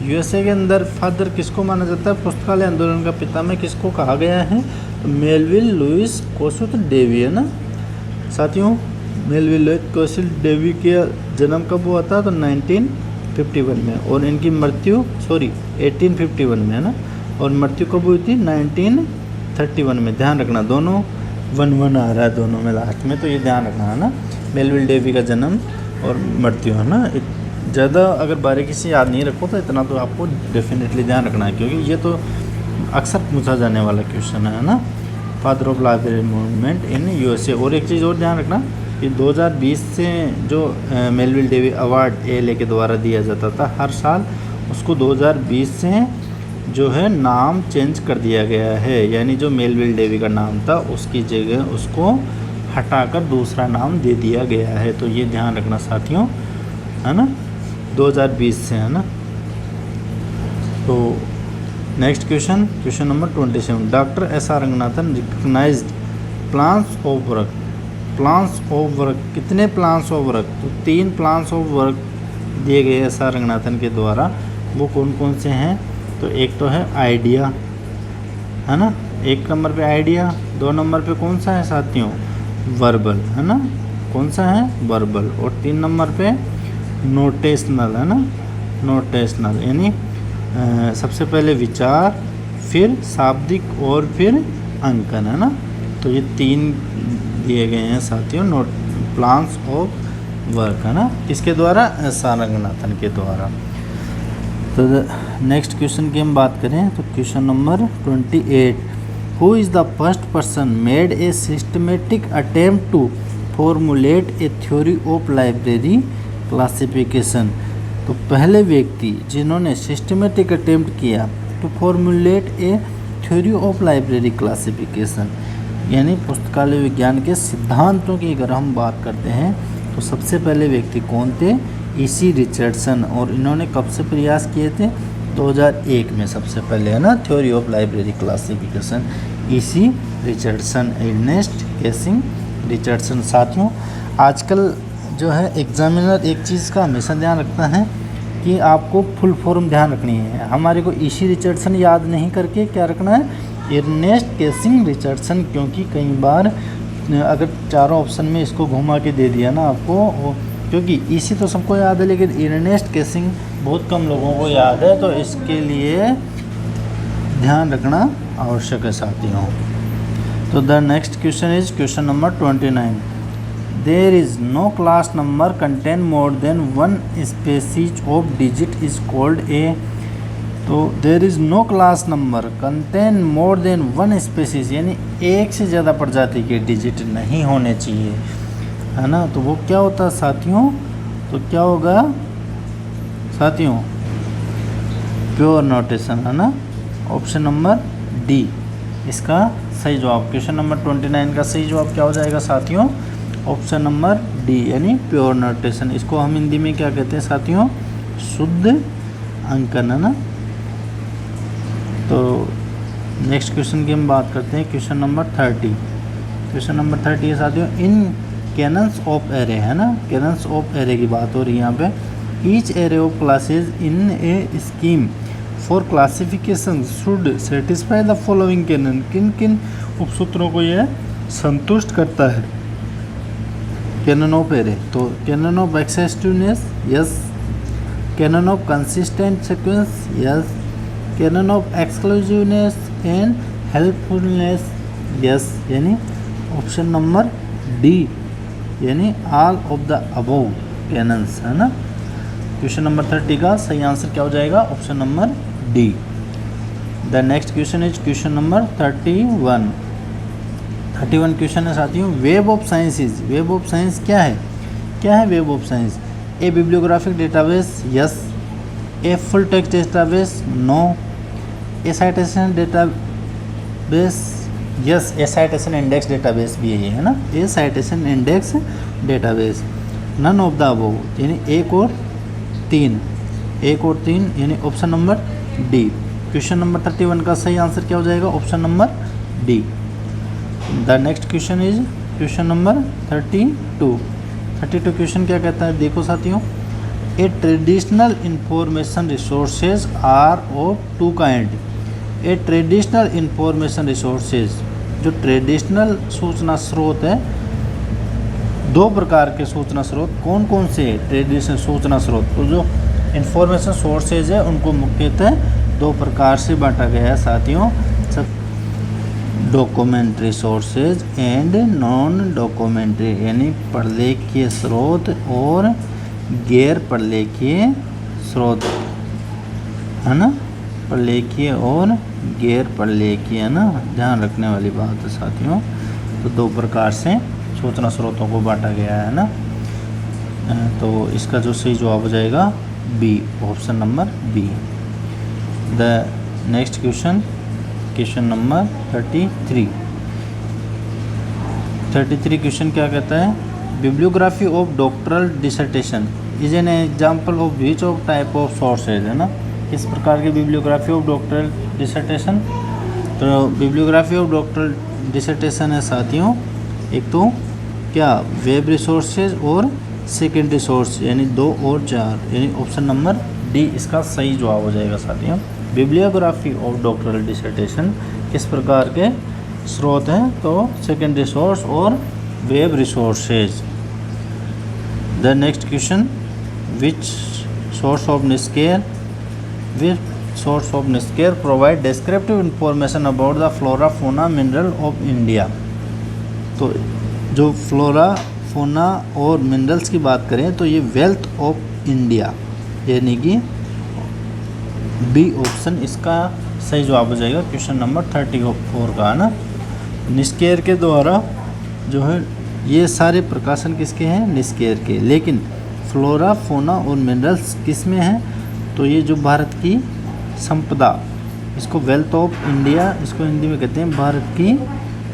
USA के अंदर फादर किसको माना जाता है, पुस्तकालय आंदोलन का पितामह किसको कहा गया है, तो मेलविल लुइस कोसुत डेवी, है ना साथियों। मेलविल लुइस कोसुत डेवी के जन्म कब हुआ था, तो 1951 में, और इनकी मृत्यु 1851 में, है ना, और मृत्यु कब हुई थी, 1931 में। ध्यान रखना दोनों 1-1 आ रहा है दोनों में लास्ट में, तो ये ध्यान रखना, है ना। मेलविल डेवी का जन्म और मृत्यु, है ना। ज़्यादा अगर बारीकी से याद नहीं रखो तो इतना तो आपको डेफिनेटली ध्यान रखना है, क्योंकि ये तो अक्सर पूछा जाने वाला क्वेश्चन है ना। Father of library movement in USA। और एक चीज़ और ध्यान रखना कि 2020 से जो मेलविल डेवी अवार्ड ALA के द्वारा दिया जाता था हर साल, उसको 2020 से जो है नाम चेंज कर दिया गया है, यानी जो मेलविल डेवी का नाम था उसकी जगह उसको हटाकर दूसरा नाम दे दिया गया है। तो ये ध्यान रखना साथियों, है ना, 2020 से, है ना। तो next question number 27। Doctor S.R. Ranganathan recognized plans of work. कितने प्लान्स ऑफ वर्क, तो 3 प्लान्स ऑफ वर्क दिए गए एस आर रंगनाथन के द्वारा वो कौन कौन से हैं? तो एक तो है आइडिया, है ना, 1 नंबर पे आइडिया, 2 नंबर पे कौन सा है साथियों? वर्बल, है ना, कौन सा है? वर्बल। और 3 नंबर पे नोटेशनल, है ना, नोटेशनल, यानी सबसे पहले विचार, फिर शाब्दिक और फिर अंकन, है ना। तो ये 3 दिए गए हैं साथियों, नोट प्लान्स ऑफ वर्क, है ना, किसके द्वारा? एस आर रंगनाथन के द्वारा। तो नेक्स्ट क्वेश्चन की हम बात करें तो question number 28, who is the first person made a systematic attempt to formulate a theory of library classification? तो पहले व्यक्ति जिन्होंने सिस्टमेटिक अटेम्प्ट किया to formulate a theory of library classification, यानी पुस्तकालय विज्ञान के सिद्धांतों की अगर हम बात करते हैं तो सबसे पहले व्यक्ति कौन थे? EC Richardson. और इन्होंने कब से प्रयास किए थे? 2001 में सबसे पहले, है ना, theory of library classification, E C Richardson, Ernest Cushing Richardson. साथियों आजकल जो है एग्जामिनर एक चीज़ का हमेशा ध्यान रखता है कि आपको फुल फॉर्म ध्यान रखनी है। हमारे को ईसी रिचर्डसन याद नहीं करके क्या रखना है? अर्नेस्ट केसिंग रिचर्डसन, क्योंकि कई बार अगर चारों ऑप्शन में इसको घुमा के दे दिया ना आपको, क्योंकि ईसी तो सबको याद है लेकिन अर्नेस्ट केसिंग बहुत कम लोगों को याद है, तो इसके लिए ध्यान रखना आवश्यक है साथियों। तो the next question is question number 29, there is no class number contain more than 1 species of digit is called a. तो there is no class number contain more than 1 species, यानी एक से ज़्यादा प्रजाति के डिजिट नहीं होने चाहिए, है ना। तो वो क्या होता है साथियों? तो क्या होगा साथियों? प्योर नोटेशन, है ना, ऑप्शन नंबर डी इसका सही जवाब। क्वेश्चन नंबर 29 का सही जवाब क्या हो जाएगा साथियों? ऑप्शन नंबर डी, यानी प्योर नोटेशन। इसको हम हिंदी में क्या कहते हैं साथियों? शुद्ध अंकन, है ना। तो नेक्स्ट क्वेश्चन की हम बात करते हैं, क्वेश्चन नंबर 30। क्वेश्चन नंबर 30 है साथियों, इन कैनन्स ऑफ एरे, है ना, कैनन्स ऑफ एरे की बात हो रही है यहाँ पे। Each array of classes in a scheme for classification should satisfy the following canon. किन किन उपसूत्रों को यह संतुष्ट करता है? कैनन ऑफ एरे, तो canon of exhaustiveness, yes. Canon of consistent sequence, yes. Canon of exclusiveness and helpfulness, yes, यानी ऑप्शन नंबर डी, यानी all of the above canons, है ना। क्वेश्चन नंबर 30 का सही आंसर क्या हो जाएगा? Option number D. The next question is question number 31। 31 question है साथियों, web of science is, web of science क्या है? क्या है web of science? A bibliographic database, yes. A full text database, no. A citation database, yes. A citation index database भी है ना, a citation index database. None of the above, यानी एक और तीन, एक और तीन, यानी option number D. Question number 31 का सही आंसर क्या हो जाएगा? Option number D. The next question is question number 32। 32 question क्या कहता है? देखो साथियों, a traditional information resources are of two kind. A traditional information resources, जो ट्रेडिशनल सूचना स्रोत है, 2 प्रकार के सूचना स्रोत कौन कौन से है? ट्रेडिशनल सूचना स्रोत, तो जो इंफॉर्मेशन सोर्सेज है उनको मुख्यतः 2 प्रकार से बांटा गया है साथियों। सब documentary sources and non documentary, यानी प्रलेखीय स्रोत और गैर प्रलेखीय स्रोत, है ना, प्रलेखीय और गैर प्रलेखीय, है ना, ध्यान रखने वाली बात है साथियों। तो 2 प्रकार से सूचना स्रोतों को बांटा गया है ना। तो इसका जो सही जवाब हो जाएगा B, option number B. The next question, question number 33। 33 question क्या कहता है? Bibliography of doctoral dissertation is an example of which of type of sources, है ना। किस प्रकार की बिब्लियोग्राफी ऑफ डॉक्टरल डिसर्टेशन? तो बिब्लियोग्राफी ऑफ डॉक्टरल डिसर्टेशन है साथियों, एक तो क्या वेब रिसोर्सेज और सेकेंडरी सोर्स यानी 2 और 4, यानी ऑप्शन नंबर डी इसका सही जवाब हो जाएगा साथियों। बिब्लियोग्राफी ऑफ डॉक्टरल डिसर्टेशन किस प्रकार के स्रोत हैं, तो सेकेंडरी सोर्स और web resources. The next question, which source of NISCAIR provide descriptive information about the flora fauna mineral of India. तो जो फ्लोरा फोना और मिनरल्स की बात करें तो ये वेल्थ ऑफ इंडिया यानी कि बी ऑप्शन इसका सही जवाब हो जाएगा क्वेश्चन नंबर 34 का, है ना। निस्केयर के द्वारा जो है ये सारे प्रकाशन किसके हैं, निस्केयर के, लेकिन फ्लोरा फोना और मिनरल्स किस में हैं, तो ये जो भारत की संपदा, इसको वेल्थ ऑफ इंडिया, इसको हिंदी में कहते हैं भारत की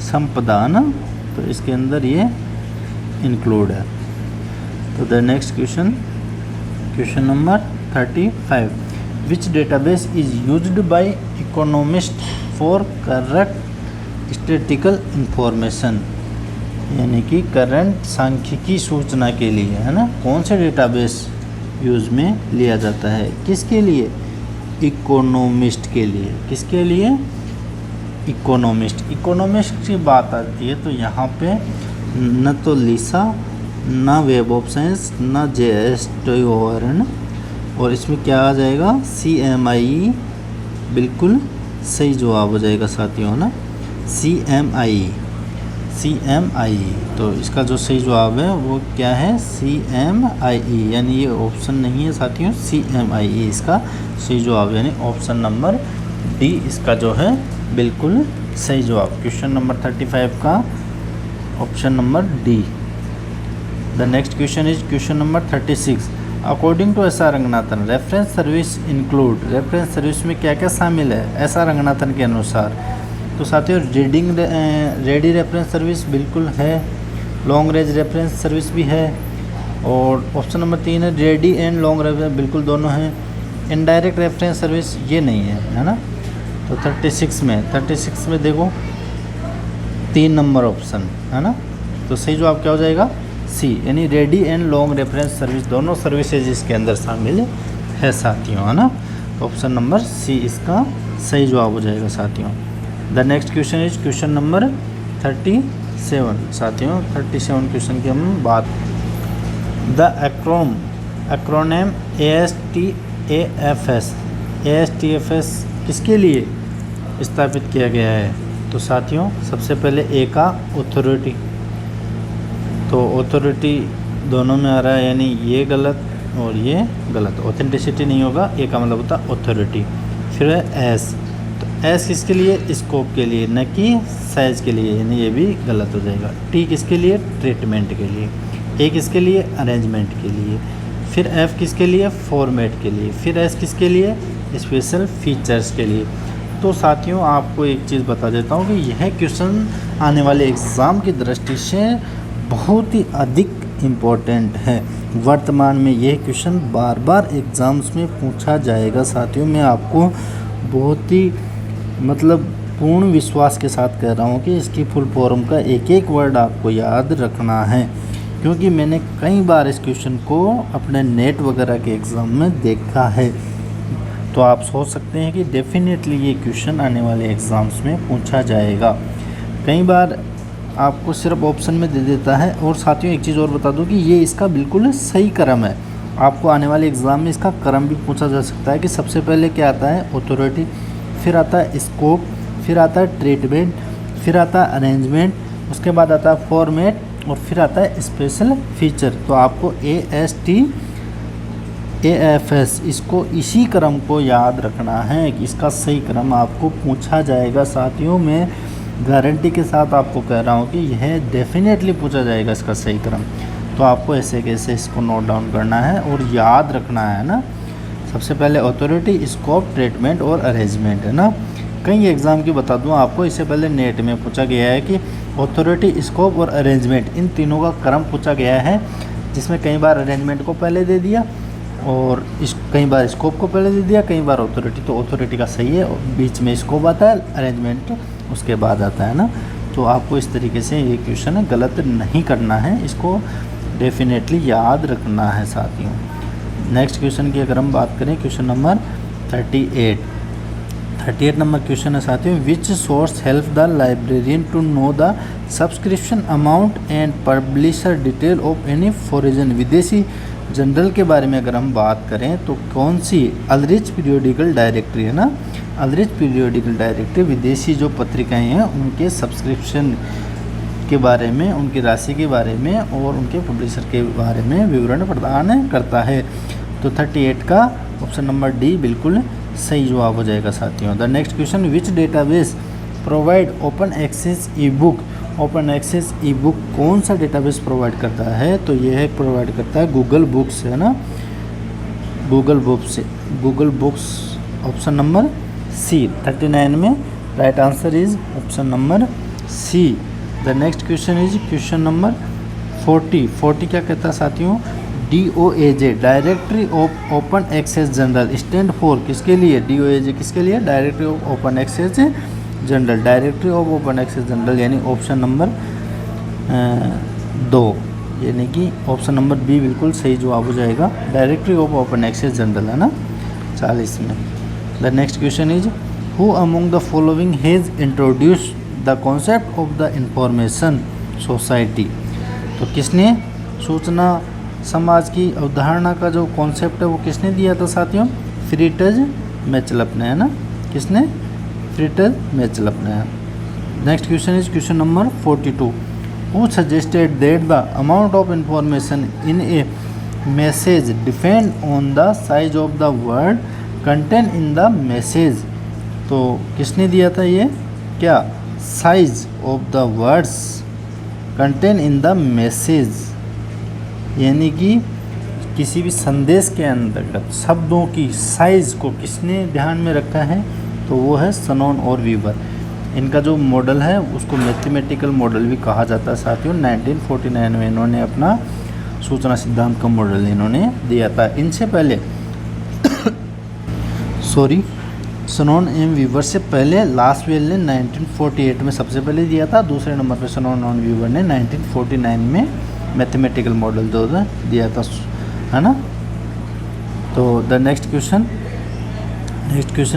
संपदा, है ना, तो इसके अंदर ये इंक्लूड है। तो the next question, question number 35, which database is used by economist for correct statistical information, यानी कि करंट सांख्यिकी सूचना के लिए, है ना, कौन से डेटाबेस यूज में लिया जाता है, किसके लिए, इकोनॉमिस्ट के लिए, किसके लिए, इकोनॉमिस्ट की बात आती है तो यहाँ पे न तो लिसा, न वेब ऑफ साइंस, न JS टोयोरन, और इसमें क्या आ जाएगा, CMIE बिल्कुल सही जवाब हो जाएगा साथियों, ना, CMIE। तो इसका जो सही जवाब है वो क्या है, CMIE, यानी ये ऑप्शन नहीं है साथियों, CMIE इसका सही जवाब, यानी ऑप्शन नंबर डी इसका जो है बिल्कुल सही जवाब, क्वेश्चन नंबर 35 का option number D. The next question is question number 36, according to S R Ranganathan reference service include, reference service में क्या क्या शामिल है एस आर रंगनाथन के अनुसार, तो साथियों रेडी रेफरेंस सर्विस बिल्कुल है, लॉन्ग रेंज रेफरेंस सर्विस भी है, और ऑप्शन नंबर 3 है रेडी एंड लॉन्ग रेफरेंस बिल्कुल दोनों हैं, इनडायरेक्ट रेफरेंस सर्विस ये नहीं है ना। तो 36 में देखो 3 नंबर ऑप्शन है ना, तो सही जवाब क्या हो जाएगा, सी, यानी ready and long reference service दोनों सर्विसेज इसके अंदर शामिल है साथियों, है ना, तो ऑप्शन नंबर सी इसका सही जवाब हो जाएगा साथियों। The next question is question number 37 साथियों, 37 क्वेश्चन की हम बात, द एक्रोनेम ASTFS किसके लिए स्थापित किया गया है, तो साथियों सबसे पहले ए का ऑथोरिटी, तो ऑथोरिटी दोनों में आ रहा है, यानी ये गलत और ये गलत, ऑथेंटिसिटी नहीं होगा, ए का मतलब होता ऑथोरिटी। फिर है एस, तो एस किसके लिए, स्कोप के लिए, न कि साइज के लिए, यानी ये भी गलत हो जाएगा। टी किसके लिए, ट्रीटमेंट के लिए। ए किसके लिए, अरेंजमेंट के लिए। फिर एफ किसके लिए, फॉर्मेट के लिए। फिर एस किसके लिए, स्पेशल फीचर्स के लिए। तो साथियों आपको एक चीज़ बता देता हूँ कि यह क्वेश्चन आने वाले एग्ज़ाम की दृष्टि से बहुत ही अधिक इम्पोर्टेंट है। वर्तमान में यह क्वेश्चन बार बार एग्ज़ाम्स में पूछा जाएगा साथियों। मैं आपको बहुत ही पूर्ण विश्वास के साथ कह रहा हूँ कि इसकी फुल फॉर्म का एक एक वर्ड आपको याद रखना है, क्योंकि मैंने कई बार इस क्वेश्चन को अपने नेट वगैरह के एग्ज़ाम में देखा है। तो आप सोच सकते हैं कि डेफिनेटली ये क्वेश्चन आने वाले एग्ज़ाम्स में पूछा जाएगा। कई बार आपको सिर्फ ऑप्शन में दे देता है। और साथियों एक चीज़ और बता दूं कि ये इसका बिल्कुल सही क्रम है। आपको आने वाले एग्ज़ाम में इसका क्रम भी पूछा जा सकता है कि सबसे पहले क्या आता है, ऑथोरिटी, फिर आता है स्कोप, फिर आता है ट्रीटमेंट, फिर आता है अरेंजमेंट, उसके बाद आता है फॉर्मेट और फिर आता है स्पेशल फीचर। तो आपको ASTFS इसको इसी क्रम को याद रखना है कि इसका सही क्रम आपको पूछा जाएगा साथियों। मैं गारंटी के साथ आपको कह रहा हूँ कि यह डेफिनेटली पूछा जाएगा इसका सही क्रम। तो आपको ऐसे कैसे इसको नोट डाउन करना है और याद रखना है ना। सबसे पहले ऑथोरिटी, स्कोप, ट्रीटमेंट और अरेंजमेंट है ना। कई एग्ज़ाम की बता दूं आपको, इससे पहले नेट में पूछा गया है कि ऑथोरिटी, स्कोप और अरेंजमेंट इन तीनों का क्रम पूछा गया है, जिसमें कई बार अरेंजमेंट को पहले दे दिया और कई बार स्कोप को पहले दे दिया, कई बार ऑथोरिटी। तो ऑथोरिटी का सही है, बीच में स्कोप आता है, अरेंजमेंट उसके बाद आता है ना। तो आपको इस तरीके से ये क्वेश्चन गलत नहीं करना है, इसको डेफिनेटली याद रखना है साथियों। नेक्स्ट क्वेश्चन की अगर हम बात करें, क्वेश्चन नंबर 38 नंबर क्वेश्चन है साथियों, which source help the librarian to know the subscription amount and publisher detail of any foreign विदेशी जर्नल के बारे में अगर हम बात करें तो कौन सी, अल्ड्रिच पीरियोडिकल डायरेक्टरी है ना, अल्ड्रिच पीरियोडिकल डायरेक्टरी विदेशी जो पत्रिकाएं हैं उनके सब्सक्रिप्शन के बारे में, उनकी राशि के बारे में और उनके पब्लिशर के बारे में विवरण प्रदान करता है। तो 38 का ऑप्शन नंबर डी बिल्कुल सही जवाब हो जाएगा साथियों। The next question, which database provide open access e book, open access e book कौन सा डेटाबेस प्रोवाइड करता है, तो यह प्रोवाइड करता है गूगल बुक्स है ना, Google books option number C. 39 में right answer is option number C. The next question is question number 40 क्या कहता है साथियों, DOAJ directory of open access journal stand for किसके लिए, DOAJ किसके लिए, directory of open access journal, directory of open access journal यानी option number 2 यानी कि ऑप्शन नंबर बी बिल्कुल सही जवाब हो जाएगा, directory of open access journal है ना 40 में। The next question is who among the following has introduce the concept of the information society, तो किसने सूचना समाज की अवधारणा का जो कॉन्सेप्ट है वो किसने दिया था साथियों, फ्रीटज मैचलप ने है ना, किसने, फ्रीटज मैचलप ने। Next question is question number 42, who suggested that the amount of information in A message depend on the size of the word content in the message, तो किसने दिया था ये, क्या, size of the words content in the message, यानी कि किसी भी संदेश के अंतर्गत शब्दों की साइज़ को किसने ध्यान में रखा है, तो वो है शनॉन और वीवर। इनका जो मॉडल है उसको मैथमेटिकल मॉडल भी कहा जाता है साथियों। 1949 में इन्होंने अपना सूचना सिद्धांत का मॉडल इन्होंने दिया था। इनसे पहले शनॉन एम वीवर से पहले लासवेल ने 1948 में सबसे पहले दिया था, दूसरे नंबर पर शनॉन और वीवर ने 1949 में मैथमेटिकल मॉडल जो दिया था है ना। तो द नेक्स्ट क्वेश्चन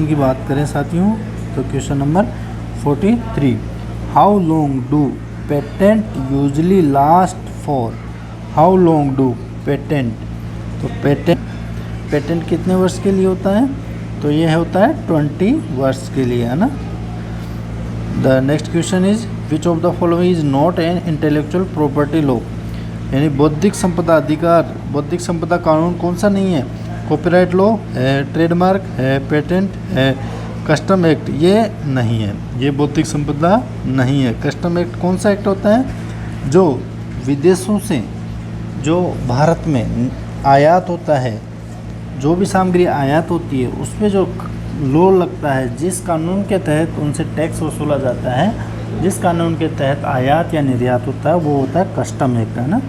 की बात करें साथियों तो question number 43, how long do patent usually last for, how long do patent, तो पेटेंट कितने वर्ष के लिए होता है, तो ये होता है 20 वर्ष के लिए है ना। The next question is which of the following is not an intellectual property law, यानी बौद्धिक संपदा अधिकार, बौद्धिक संपदा कानून कौन सा नहीं है, कॉपीराइट लॉ है, ट्रेडमार्क है, पेटेंट है, कस्टम एक्ट ये नहीं है, ये बौद्धिक संपदा नहीं है। कस्टम एक्ट कौन सा एक्ट होता है, जो विदेशों से जो भारत में आयात होता है, जो भी सामग्री आयात होती है उस पर जो लॉ लगता है, जिस कानून के तहत उनसे टैक्स वसूला जाता है, जिस कानून के तहत आयात या निर्यात होता है वो होता है कस्टम एक्ट है ना।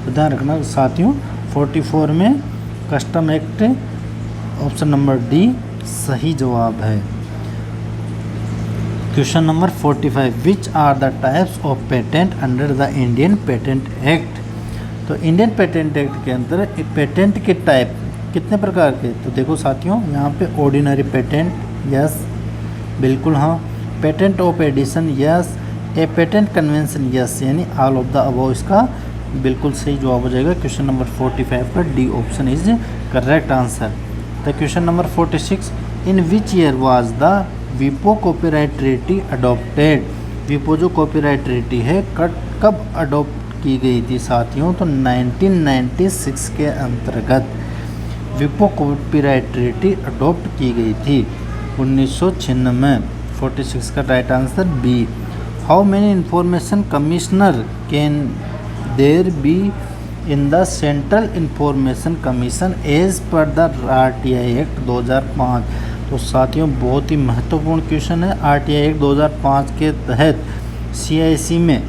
तो ध्यान रखना साथियों 44 में custom act option number D सही जवाब है। Question number 45, which are the types of patent under the Indian patent act, तो इंडियन पेटेंट एक्ट के अंदर पेटेंट के टाइप कितने प्रकार के, तो देखो साथियों यहाँ पे ऑर्डिनरी पेटेंट यस बिल्कुल हाँ, patent of addition yes, a patent convention yes, यानी ऑल ऑफ द अबव इसका बिल्कुल सही जवाब हो जाएगा। क्वेश्चन नंबर 45 का D option is correct answer. The question number 46, in which year was the विपो copyright treaty adopted, विपो जो कॉपीराइट ट्रीटी है कब अडॉप्ट की गई थी साथियों, तो 1996 के अंतर्गत विपो कॉपीराइट ट्रीटी अडॉप्ट की गई थी 1996 में। 46 का right answer B. How many information commissioner can there be in the central information commission as per the RTI act 2005, तो साथियों बहुत ही महत्वपूर्ण क्वेश्चन है। RTI एक्ट 2005 के तहत CIC में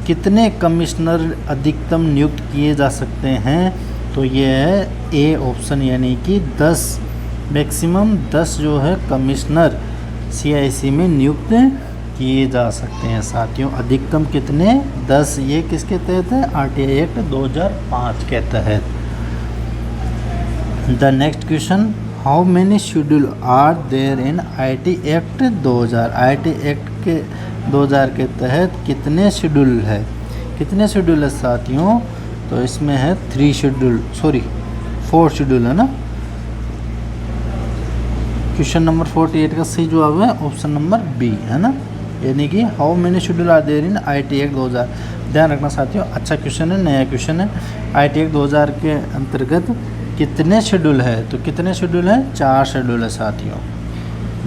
कितने कमिश्नर अधिकतम नियुक्त किए जा सकते हैं, तो ये है ए ऑप्शन यानी कि 10, मैक्सिमम 10 जो है कमिश्नर CIC में नियुक्त किए जा सकते हैं साथियों। अधिकतम कितने? 10। ये किसके तहत है? RTI एक्ट 2005 के तहत। The next question, how many schedule are there in IT act 2000? IT act के 2000 के तहत कितने शेड्यूल है? कितने शेड्यूल है साथियों? तो इसमें है 4 शेड्यूल है ना। क्वेश्चन नंबर 48 का सही जवाब है ऑप्शन नंबर बी है ना, यानी कि how many schedule are there in IT act 2000। ध्यान रखना साथियों, अच्छा क्वेश्चन है, नया क्वेश्चन है। IT एक्ट 2000 के अंतर्गत कितने शेड्यूल है? तो कितने शेड्यूल है? 4 शेड्यूल है साथियों।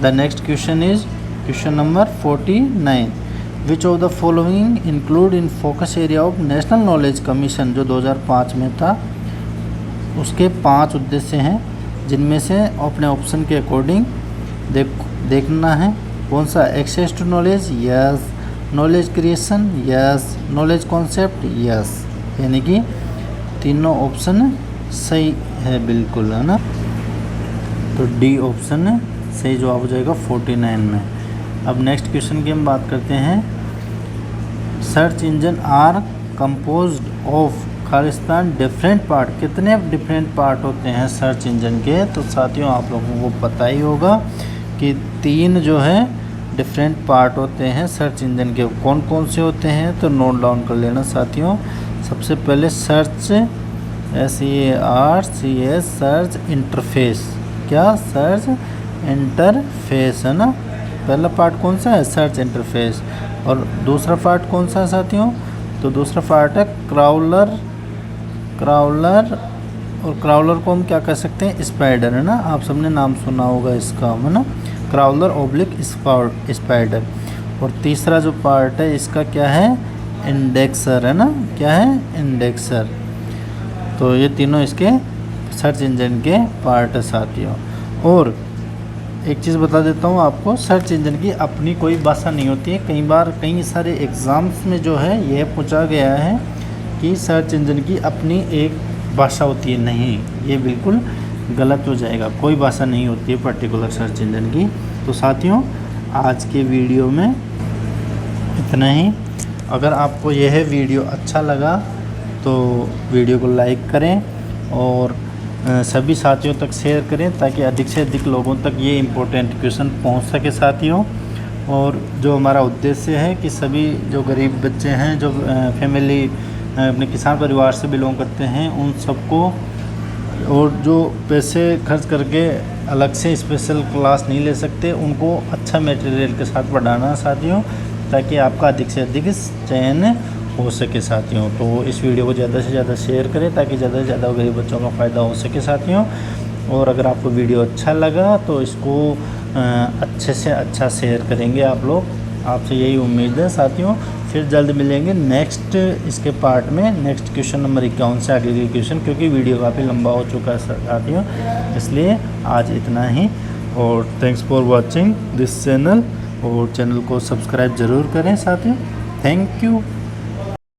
The next question is question number 49, which of the following include in focus area of national knowledge commission, जो 2005 में था। उसके 5 उद्देश्य हैं, जिनमें से अपने ऑप्शन के अकॉर्डिंग देखना है कौन सा। Access to knowledge, yes. Knowledge creation, yes. Knowledge concept, yes. यानी कि तीनों ऑप्शन सही है, बिल्कुल है ना। तो डी ऑप्शन सही जवाब हो जाएगा 49 में। अब नेक्स्ट क्वेश्चन की हम बात करते हैं। Search engine are composed of खालिस्तान डिफरेंट पार्ट। कितने डिफरेंट पार्ट होते हैं सर्च इंजन के? तो साथियों आप लोगों को पता ही होगा कि 3 जो है डिफरेंट पार्ट होते हैं सर्च इंजन के। कौन कौन से होते हैं? तो नोट डाउन कर लेना साथियों। सबसे पहले सर्च SEARCH सर्च इंटरफेस। क्या? सर्च इंटरफेस है ना। पहला पार्ट कौन सा है? Search interface. और दूसरा पार्ट कौन सा है साथियों? तो दूसरा पार्ट है क्राउलर। और क्राउलर को हम क्या कह सकते हैं? स्पाइडर है ना। आप सबने नाम सुना होगा इसका, है ना, क्राउलर ऑब्लिक स्पाइडर। और तीसरा जो पार्ट है इसका क्या है? इंडेक्सर है ना। क्या है? इंडेक्सर। तो ये तीनों इसके सर्च इंजन के पार्ट है साथियों। और एक चीज़ बता देता हूँ आपको, सर्च इंजन की अपनी कोई भाषा नहीं होती है। कई बार कई सारे एग्ज़ाम्स में जो है यह पूछा गया है कि सर्च इंजन की अपनी एक भाषा होती है। नहीं, ये बिल्कुल गलत हो जाएगा। कोई भाषा नहीं होती है पर्टिकुलर सर्च इंजन की। तो साथियों आज के वीडियो में इतना ही। अगर आपको यह वीडियो अच्छा लगा तो वीडियो को लाइक करें और सभी साथियों तक शेयर करें, ताकि अधिक से अधिक लोगों तक ये इम्पोर्टेंट क्वेश्चन पहुंच सके साथियों। और जो हमारा उद्देश्य है कि सभी जो गरीब बच्चे हैं, जो फैमिली अपने किसान परिवार से बिलोंग करते हैं, उन सबको, और जो पैसे खर्च करके अलग से स्पेशल क्लास नहीं ले सकते, उनको अच्छा मटेरियल के साथ पढ़ाना साथियों, ताकि आपका अधिक से अधिक चयन हो सके साथियों। तो इस वीडियो को ज़्यादा से ज़्यादा शेयर करें, ताकि ज़्यादा से ज़्यादा गरीब बच्चों का फ़ायदा हो सके साथियों। और अगर आपको वीडियो अच्छा लगा तो इसको अच्छे से अच्छा शेयर करेंगे आप लोग। आपसे यही उम्मीद है साथियों। फिर जल्द मिलेंगे नेक्स्ट इसके पार्ट में, नेक्स्ट क्वेश्चन नंबर 51 से आगे के क्वेश्चन, क्योंकि वीडियो काफ़ी लंबा हो चुका है साथियों। इसलिए आज इतना ही। और thanks for watching this channel. और चैनल को सब्सक्राइब ज़रूर करें साथियों। Thank you.